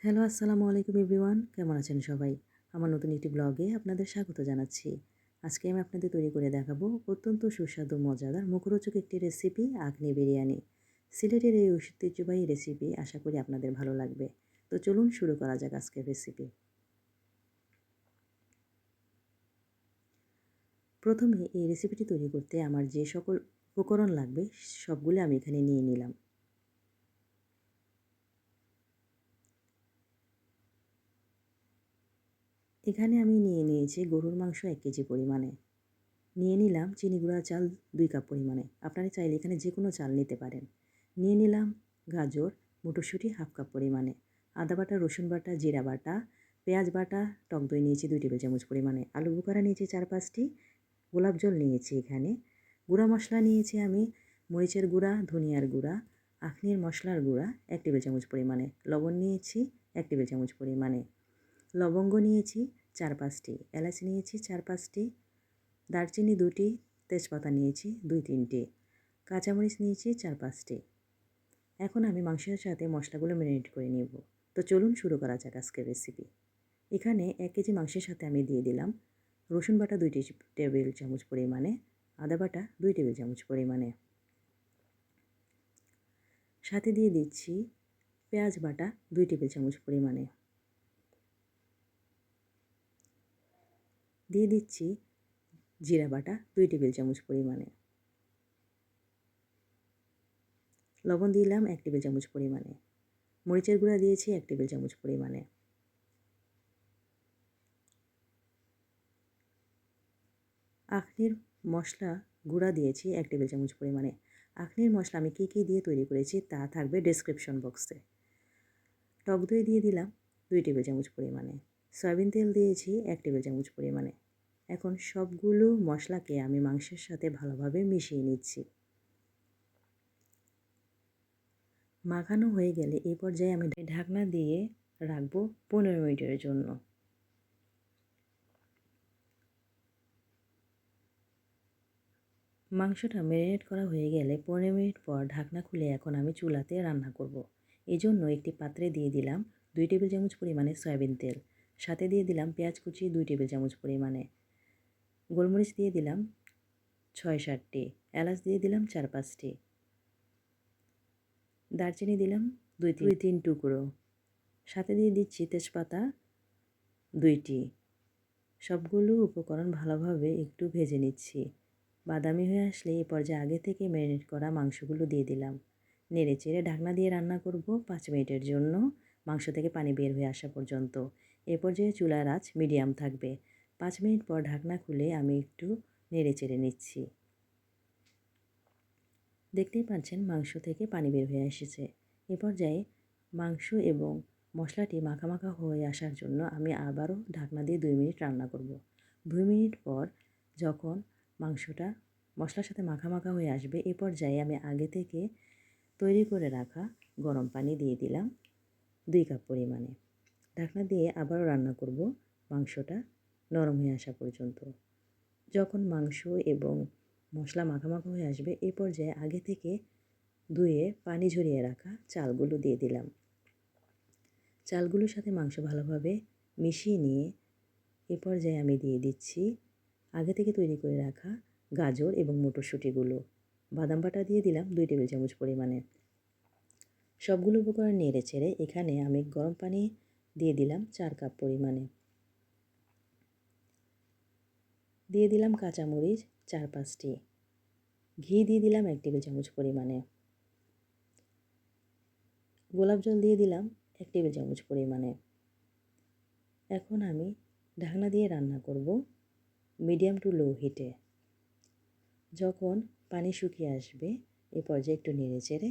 Hello, আসসালামু আলাইকুম everyone. কেমন আছেন সবাই? আমার নতুন একটি ব্লগে আপনাদের স্বাগত জানাচ্ছি। আজকে আমি আপনাদের তৈরি করে দেখাবো অত্যন্ত সুস্বাদু মজাদার মুখরোচক একটি রেসিপি আখনি বিরিয়ানি। সিলেটের এই ঐতিহ্যবাহী রেসিপি আশা করি আপনাদের ভালো লাগবে। তো চলুন শুরু করা যাক আজকের রেসিপি। প্রথমে এই রেসিপিটি তৈরি করতে আমার যে সকল উপকরণ লাগবে সবগুলো আমি এখানে নিয়ে নিলাম। এখানে আমি নিয়ে নিয়েছি গরুর মাংস ১ কেজি পরিমাণে। নিয়ে নিলাম চিনি গুঁড়া চাল ২ কাপ পরিমাণে। আপনারা চাইলে এখানে যে কোনো চাল নিতে পারেন। নিয়ে নিলাম গাজর, মটরশুঁটি হাফ কাপ পরিমাণে, আদা বাটা, রসুন বাটা, জিরা বাটা, পেঁয়াজ বাটা, টক দই নিয়েছি ২ টেবিল চামচ পরিমাণে, আলু বোখরা নিয়েছি ৪-৫টি, গোলাপ জল নিয়েছি এখানে। গুঁড়া মশলা নিয়েছি আমি মরিচের গুঁড়া, ধনিয়ার গুঁড়া, আখনির মশলার গুঁড়া ১ টেবিল চামচ পরিমাণে, লবণ নিয়েছি ১ টেবিল চামচ পরিমাণে, লবঙ্গ নিয়েছি ৪-৫টি, এলাচ নিয়েছি ৪-৫টি, দারচিনি ২টি, তেজপাতা নিয়েছি ২-৩টি, কাঁচামরিচ নিয়েছি ৪-৫টি। এখন আমি মাংসের সাথে মশলাগুলো ম্যারিনেট করে নেব। তো চলুন শুরু করা যাক আজকের রেসিপি। এখানে ১ কেজি মাংসের সাথে আমি দিয়ে দিলাম রসুন বাটা ২ টেবিল চামচ পরিমাণে, আদা বাটা ২ টেবিল চামচ পরিমাণে, সাথে দিয়ে দিচ্ছি পেঁয়াজ বাটা ২ টেবিল চামচ পরিমাণে, দিয়ে দিচ্ছি জিরা বাটা ২ টেবিল চামচ পরিমাণে, লবণ দিলাম ১ টেবিল চামচ পরিমাণে, মরিচের গুঁড়া দিয়েছি ১ টেবিল চামচ পরিমাণে, আখনির মশলা গুঁড়া দিয়েছি ১ টেবিল চামচ পরিমাণে। আখনির মশলা আমি কী দিয়ে তৈরি করেছি তা থাকবে ডেসক্রিপশন বক্সে। টক দই দিয়ে দিলাম ২ টেবিল চামচ পরিমাণে, সয়াবিন তেল দিয়েছি ১ টেবিল চামচ পরিমাণে। এখন সবগুলো মশলাকে আমি মাংসের সাথে ভালোভাবে মিশিয়ে নিচ্ছি। মাখানো হয়ে গেলে এই পর্যায়ে আমি ঢাকনা দিয়ে রাখবো ১৫ মিনিটের জন্য। মাংসটা ম্যারিনেট করা হয়ে গেলে ১৫ মিনিট পর ঢাকনা খুলে এখন আমি চুলাতে রান্না করব। এজন্য একটি পাত্রে দিয়ে দিলাম ২ টেবিল চামচ পরিমাণে সয়াবিন তেল, সাথে দিয়ে দিলাম পেঁয়াজ কুচি ২ টেবিল চামচ পরিমাণে, গোলমরিচ দিয়ে দিলাম ৬-৭টি, এলাচ দিয়ে দিলাম ৪-৫টি, দারচিনি দিলাম ২-৩ টুকরো, সাথে দিয়ে দিচ্ছি তেজপাতা ২টি। সবগুলো উপকরণ ভালোভাবে একটু ভেজে নিচ্ছি। বাদামি হয়ে আসলে এই পর্যায়ে আগে থেকে ম্যারিনেট করা মাংসগুলো দিয়ে দিলাম। নেড়েচেড়ে ঢাকনা দিয়ে রান্না করব ৫ মিনিটের জন্য, মাংস থেকে পানি বের হয়ে আসা পর্যন্ত। এ পর্যায়ে চুলার আঁচ মিডিয়াম থাকবে। ৫ মিনিট পর ঢাকনা খুলে আমি একটু নেড়েচেড়ে নিচ্ছি। দেখতেই পাচ্ছেন মাংস থেকে পানি বের হয়ে এসেছে। এ পর্যায়ে মাংস এবং মশলাটি মাখা হয়ে আসার জন্য আমি আবারও ঢাকনা দিয়ে ২ মিনিট রান্না করব। ২ মিনিট পর যখন মাংসটা মশলার সাথে মাখা হয়ে আসবে এ পর্যায়ে আমি আগে থেকে তৈরি করে রাখা গরম পানি দিয়ে দিলাম ২ কাপ পরিমাণে। ঢাকনা দিয়ে আবারও রান্না করব মাংসটা নরম হয়ে আসা পর্যন্ত। যখন মাংস এবং মশলা মাখা হয়ে আসবে এ পর্যায়ে আগে থেকে ধুয়ে পানি ঝরিয়ে রাখা চালগুলো দিয়ে দিলাম। চালগুলোর সাথে মাংস ভালোভাবে মিশিয়ে নিয়ে এ পর্যায়ে আমি দিয়ে দিচ্ছি আগে থেকে তৈরি করে রাখা গাজর এবং মটরশুঁটিগুলো। বাদাম বাটা দিয়ে দিলাম ২ টেবিল চামচ পরিমাণে। সবগুলো উপকরণ নেড়ে ছেড়ে এখানে আমি গরম পানি দিয়ে দিলাম ৪ কাপ পরিমাণে। দিয়ে দিলাম কাঁচামরিচ ৪-৫টি, ঘি দিয়ে দিলাম ১ টেবিল চামচ পরিমাণে, গোলাপ জল দিয়ে দিলাম ১ টেবিল চামচ পরিমাণে। এখন আমি ঢাকনা দিয়ে রান্না করব মিডিয়াম টু লো হিটে। যখন পানি শুকিয়ে আসবে এ পর্যায়ে একটু নেড়েচেড়ে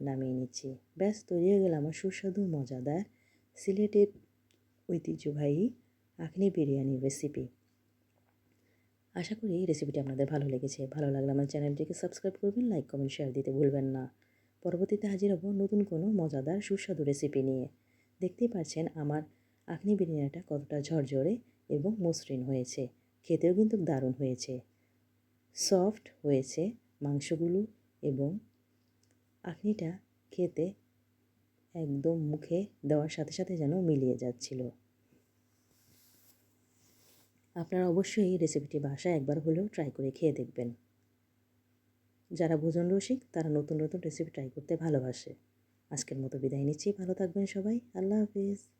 নামিয়ে নিচ্ছি। ব্যাস তৈরি হয়ে গেল আমার সুস্বাদু মজাদার সিলেটের ঐতিহ্যবাহী আখনি বিরিয়ানির রেসিপি। আশা করি এই রেসিপিটি আপনাদের ভালো লেগেছে। ভালো লাগলে আমার চ্যানেলটিকে সাবস্ক্রাইব করবেন, লাইক, কমেন্ট, শেয়ার দিতে ভুলবেন না। পরবর্তীতে হাজির হব নতুন কোনো মজাদার সুস্বাদু রেসিপি নিয়ে। দেখতেই পাচ্ছেন আমার আখনি বিরিয়ানিটা কতটা ঝরঝরে এবং মসৃণ হয়েছে। খেতেও কিন্তু দারুণ হয়েছে। সফট হয়েছে মাংসগুলো এবং আখনিটা খেতে একদম মুখে দেওয়ার সাথে সাথে যেন মিলিয়ে যাচ্ছিল। আপনারা অবশ্যই এই রেসিপিটি বাসায় একবার হলেও ট্রাই করে খেয়ে দেখবেন। যারা ভোজন রসিক তারা নতুন নতুন রেসিপি ট্রাই করতে ভালোবাসে। আজকের মতো বিদায় নিচ্ছি। ভালো থাকবেন সবাই। আল্লাহ হাফিজ।